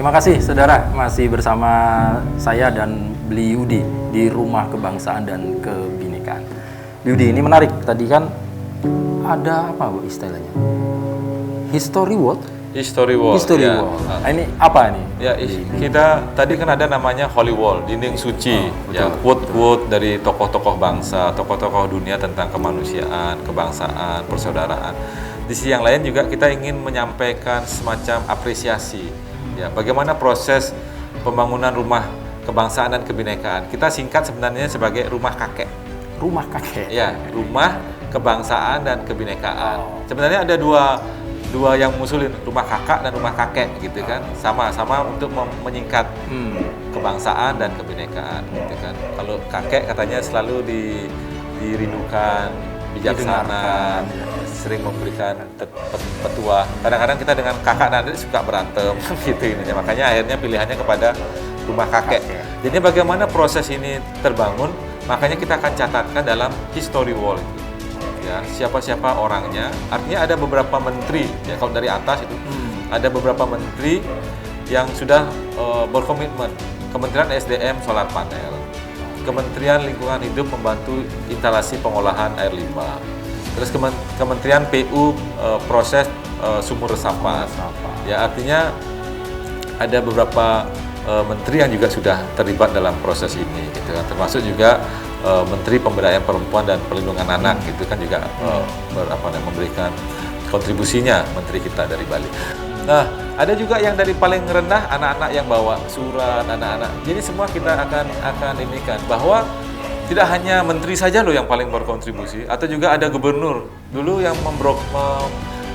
Terima kasih saudara, masih bersama saya dan Bli Yudi di Rumah Kebangsaan dan Kebinekaan. Bli Yudi, ini menarik, tadi kan ada apa Bu istilahnya? History Wall? History Wall. History ya. Wall. Nah, ini apa ini? Ya, kita tadi kan ada namanya Holy Wall, dinding suci. Ya, quote-quote dari tokoh-tokoh bangsa, tokoh-tokoh dunia tentang kemanusiaan, kebangsaan, persaudaraan. Di sisi yang lain juga kita ingin menyampaikan semacam apresiasi. Ya, bagaimana proses pembangunan rumah kebangsaan dan kebinekaan. Kita singkat sebenarnya sebagai rumah kakek. Rumah kakek. Ya, rumah kebangsaan dan kebinekaan. Sebenarnya ada dua yang musulin, rumah kakak dan rumah kakek gitu kan. Sama-sama untuk menyingkat kebangsaan dan kebinekaan gitu kan. Kalau kakek katanya selalu dirindukan, bijaksana, sering memberikan petua. Kadang-kadang kita dengan kakak dan adik suka berantem gitu ini. Makanya akhirnya pilihannya kepada rumah kakek. Jadi bagaimana proses ini terbangun, makanya kita akan catatkan dalam history wall itu. Ya, siapa-siapa orangnya. Artinya ada beberapa menteri, ya kalau dari atas itu ada beberapa menteri yang sudah berkomitmen. Kementerian SDM solar panel, Kementerian Lingkungan Hidup membantu instalasi pengolahan air limbah. Terus Kementerian PU proses sumur resapan. Ya, artinya ada beberapa menteri yang juga sudah terlibat dalam proses ini, gitu kan. Termasuk juga Menteri Pemberdayaan Perempuan dan Perlindungan Anak, gitu kan juga memberikan kontribusinya menteri kita dari Bali. Nah, ada juga yang dari paling rendah anak-anak yang bawa surat, anak-anak. Jadi semua kita akan inikan bahwa tidak hanya menteri saja loh yang paling berkontribusi, atau juga ada gubernur. Dulu yang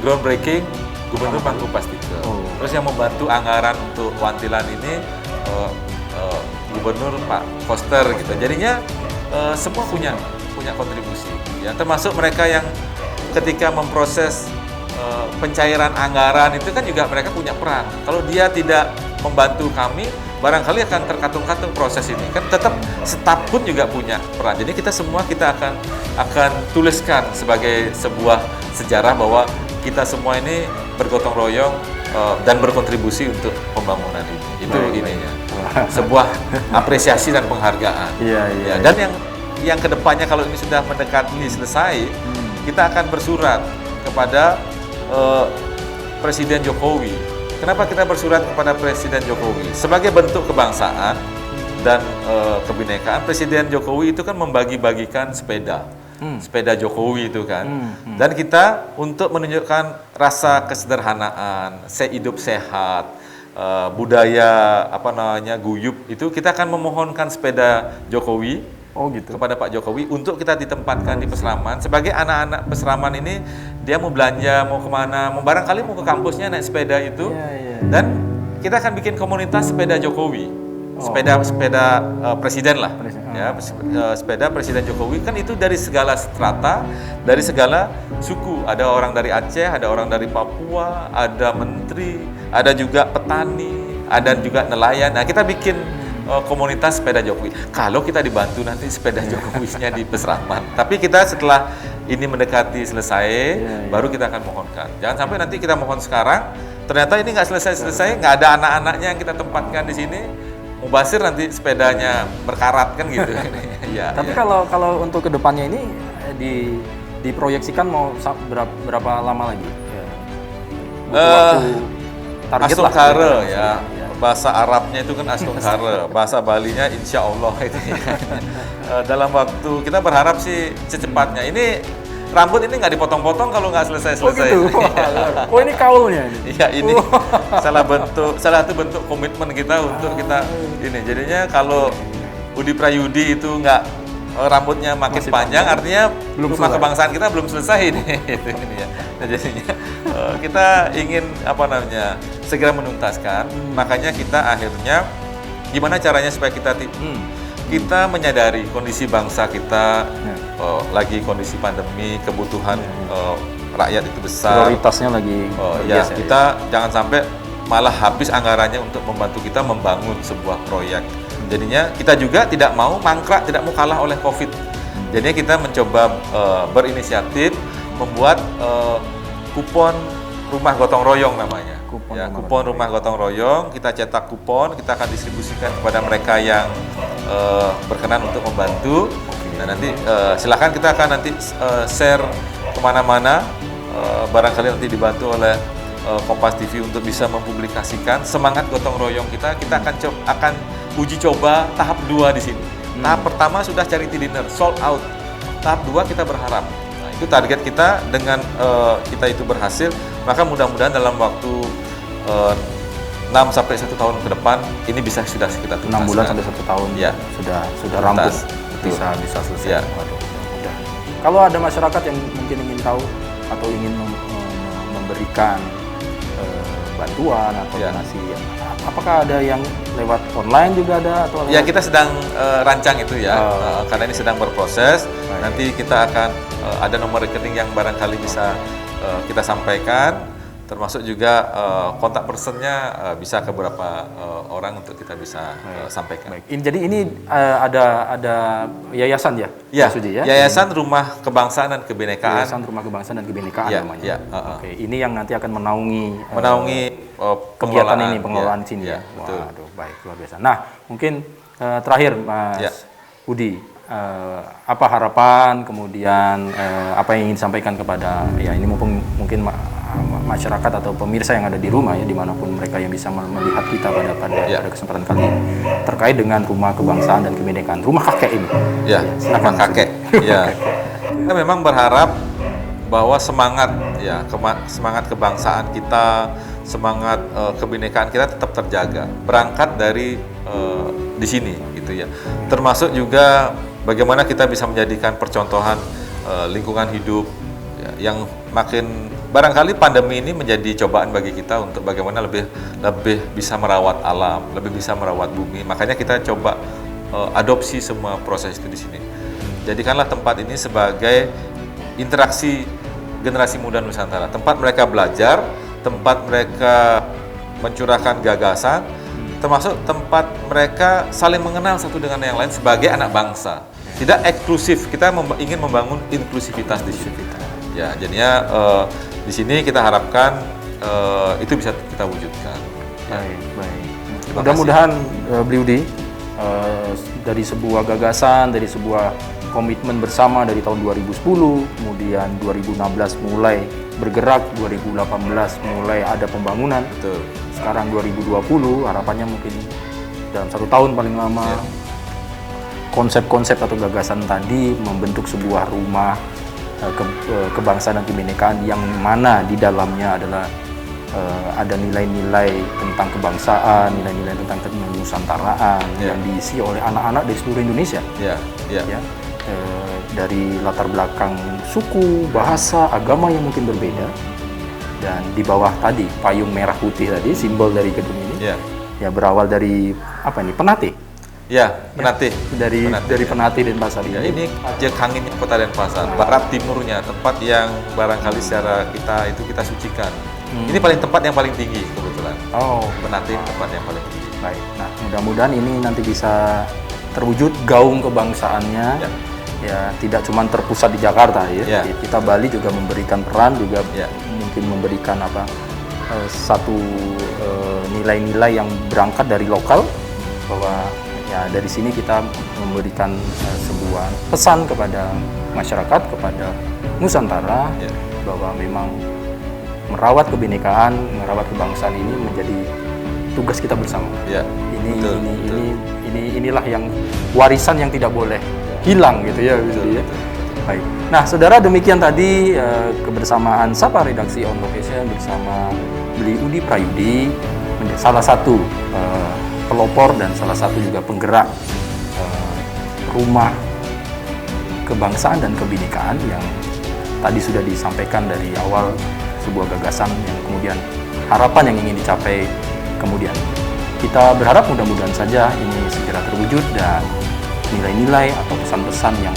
groundbreaking, Gubernur Mangku Pastike. Terus yang membantu anggaran untuk Wantilan ini, Gubernur Pak Koster gitu. Jadinya semua punya kontribusi. Ya, termasuk mereka yang ketika memproses pencairan anggaran itu kan juga mereka punya peran. Kalau dia tidak membantu kami, barangkali akan terkatung-katung proses ini. Kan tetap staf pun juga punya peran. Jadi kita semua akan tuliskan sebagai sebuah sejarah bahwa kita semua ini bergotong royong dan berkontribusi untuk pembangunan ini. Itu ininya. Sebuah apresiasi dan penghargaan. Iya. Dan yang kedepannya kalau ini sudah mendekati selesai, kita akan bersurat kepada Presiden Jokowi. Kenapa kita bersurat kepada Presiden Jokowi? Sebagai bentuk kebangsaan dan kebinekaan, Presiden Jokowi itu kan membagi-bagikan sepeda. Sepeda Jokowi itu kan. Dan kita untuk menunjukkan rasa kesederhanaan, hidup sehat, budaya guyup itu, kita akan memohonkan sepeda Jokowi kepada Pak Jokowi untuk kita ditempatkan di Peseraman. Sebagai anak-anak Peseraman ini, dia mau belanja, mau kemana, barangkali mau ke kampusnya naik sepeda itu. Dan kita akan bikin komunitas sepeda Jokowi, sepeda presiden lah. Ya, sepeda Presiden Jokowi kan itu dari segala strata, dari segala suku. Ada orang dari Aceh, ada orang dari Papua, ada menteri, ada juga petani, ada juga nelayan. Nah, kita bikin komunitas sepeda Jokowi. Kalau kita dibantu nanti sepeda Jokowinya di Peseraman. Tapi kita setelah ini mendekati selesai, baru kita akan mohonkan. Jangan sampai nanti kita mohon sekarang, ternyata ini nggak selesai-selesai, nggak ada anak-anaknya yang kita tempatkan di sini. Mubasir nanti sepedanya berkarat kan gitu. Tapi kalau untuk kedepannya ini diproyeksikan mau berapa lama lagi? Astungkare ya. Bahasa Arabnya itu kan Astungkare, bahasa Balinya Insya Allah itu. Dalam waktu, kita berharap sih secepatnya. Ini rambut ini nggak dipotong-potong kalau nggak selesai-selesai. Oh gitu. Oh ini kaulnya ini. Iya, ini salah satu bentuk komitmen kita untuk kita ini. Jadinya kalau Budi Prayudi itu nggak rambutnya makin panjang, artinya rumah kebangsaan kita belum selesai ini. Ini ya. Nah, jadinya kita ingin segera menuntaskan. Makanya kita akhirnya gimana caranya supaya kita menyadari kondisi bangsa kita, lagi kondisi pandemi, kebutuhan rakyat itu besar. Prioritasnya lagi kita jangan sampai malah habis anggarannya untuk membantu kita membangun sebuah proyek. Jadinya kita juga tidak mau mangkrak, tidak mau kalah oleh COVID. Jadinya kita mencoba berinisiatif membuat kupon rumah gotong royong namanya. Kupon Ya, rumah kupon rumah gotong royong. Kita cetak kupon, kita akan distribusikan kepada mereka yang berkenan untuk membantu. Nah, nanti silakan kita akan nanti share kemana-mana. Barangkali nanti dibantu oleh Kompas TV untuk bisa mempublikasikan semangat gotong royong kita. Kita akan uji coba tahap 2 di sini. Tahap pertama sudah charity dinner, sold out. Tahap 2 kita berharap. Nah, itu target kita dengan kita itu berhasil, maka mudah-mudahan dalam waktu 6 sampai 1 tahun ke depan ini sudah kita tuntaskan. 6 bulan sampai 1 tahun Ya. sudah rampung, Betul. bisa selesai. Ya. Waduh, mudah. Kalau ada masyarakat yang mungkin ingin tahu atau ingin memberikan bantuan atau Ya. donasi, apakah ada yang lewat online juga ada atau Ya, lewat- kita sedang rancang itu ya, Oh. karena ini sedang berproses. Baik. Nanti kita akan ada nomor rekening yang barangkali bisa kita sampaikan, termasuk juga kontak personnya bisa ke beberapa orang untuk kita bisa sampaikan. Baik. Jadi ini ada yayasan ya, Ya, Mas Suji, ya? Yayasan Rumah Kebangsaan dan Kebinekaan Yayasan Rumah Kebangsaan dan Kebinekaan Ya, namanya. ya, Oke, ini yang nanti akan menaungi menaungi kegiatan ini, pengelolaan ya, sini ya, ya. betul. Waduh, baik, luar biasa. Nah, mungkin terakhir Mas Ya. Budi, apa harapan, kemudian apa yang ingin disampaikan kepada ya ini mumpung mungkin masyarakat atau pemirsa yang ada di rumah ya, dimanapun mereka yang bisa melihat kita pada Ya. kesempatan kali ini terkait dengan Rumah Kebangsaan dan Kebinekaan, rumah kakek ini. Ya, silakan, rumah kakek. Ya. Kita memang berharap bahwa semangat semangat kebangsaan kita, semangat kebinekaan kita tetap terjaga. Berangkat dari di sini gitu ya. Termasuk juga bagaimana kita bisa menjadikan percontohan lingkungan hidup ya, yang makin barangkali pandemi ini menjadi cobaan bagi kita untuk bagaimana lebih bisa merawat alam, lebih bisa merawat bumi. Makanya kita coba adopsi semua proses itu di sini. Jadikanlah tempat ini sebagai interaksi generasi muda Nusantara, tempat mereka belajar, tempat mereka mencurahkan gagasan, termasuk tempat mereka saling mengenal satu dengan yang lain sebagai anak bangsa. Tidak eksklusif, kita ingin membangun inklusivitas di sini. Ya, jadinya di sini kita harapkan itu bisa kita wujudkan. Baik, baik. Terima Mudah-mudahan Beli Udi dari sebuah gagasan, dari sebuah komitmen bersama dari tahun 2010, kemudian 2016 mulai bergerak, 2018 mulai ada pembangunan, Betul. sekarang 2020 harapannya mungkin dalam 1 tahun paling lama konsep-konsep atau gagasan tadi membentuk sebuah rumah kebangsaan dan kebinekaan yang mana di dalamnya adalah ada nilai-nilai tentang kebangsaan, nilai-nilai tentang kenusantaraan Ya. yang diisi oleh anak-anak dari seluruh Indonesia. Ya, ya. Ya, dari latar belakang suku, bahasa, agama yang mungkin berbeda, dan di bawah tadi payung merah putih tadi simbol dari gedung ini, Ya. ya berawal dari apa ini, Penate, Ya, Penate. dari Penate, ya. Penate Denpasar Ya, ini. ini Jekanginnya Kota Denpasar, barat timurnya, tempat yang barangkali secara kita sucikan. Ini tempat yang paling tinggi kebetulan. Oh, Penate tempat yang paling tinggi. baik. Nah, mudah-mudahan ini nanti bisa terwujud gaung kebangsaannya. Ya. Ya, tidak cuma terpusat di Jakarta ya. Ya. Kita Bali juga memberikan peran, juga Ya. mungkin memberikan satu nilai-nilai yang berangkat dari lokal, bahwa ya dari sini kita memberikan sebuah pesan kepada masyarakat, kepada Nusantara, Ya. bahwa memang merawat kebinekaan, merawat kebangsaan ini menjadi tugas kita bersama. Ya. Betul, betul. Inilah yang warisan yang tidak boleh hilang gitu ya, Betul, ya. betul. Baik. Nah, saudara, demikian tadi kebersamaan Sapa Redaksi On Location bersama Beli Udi Prayudi, salah satu pelopor dan salah satu juga penggerak Rumah Kebangsaan dan Kebinekaan yang tadi sudah disampaikan dari awal, sebuah gagasan yang kemudian harapan yang ingin dicapai kemudian. Kita berharap mudah-mudahan saja ini segera terwujud dan nilai-nilai atau pesan-pesan yang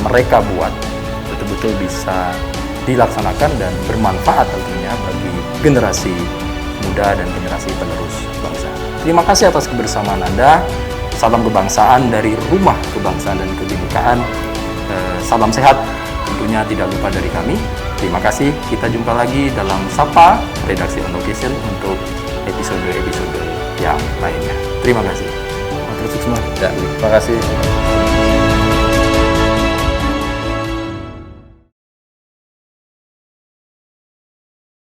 mereka buat betul-betul bisa dilaksanakan dan bermanfaat tentunya bagi generasi muda dan generasi penerus bangsa. Terima kasih atas kebersamaan Anda. Salam kebangsaan dari Rumah Kebangsaan dan Kebinekaan. Salam sehat. tentunya tidak lupa dari kami. Terima kasih. Kita jumpa lagi dalam Sapa Redaksi On Location untuk episode-episode yang lainnya. Terima kasih. Ya, terima kasih.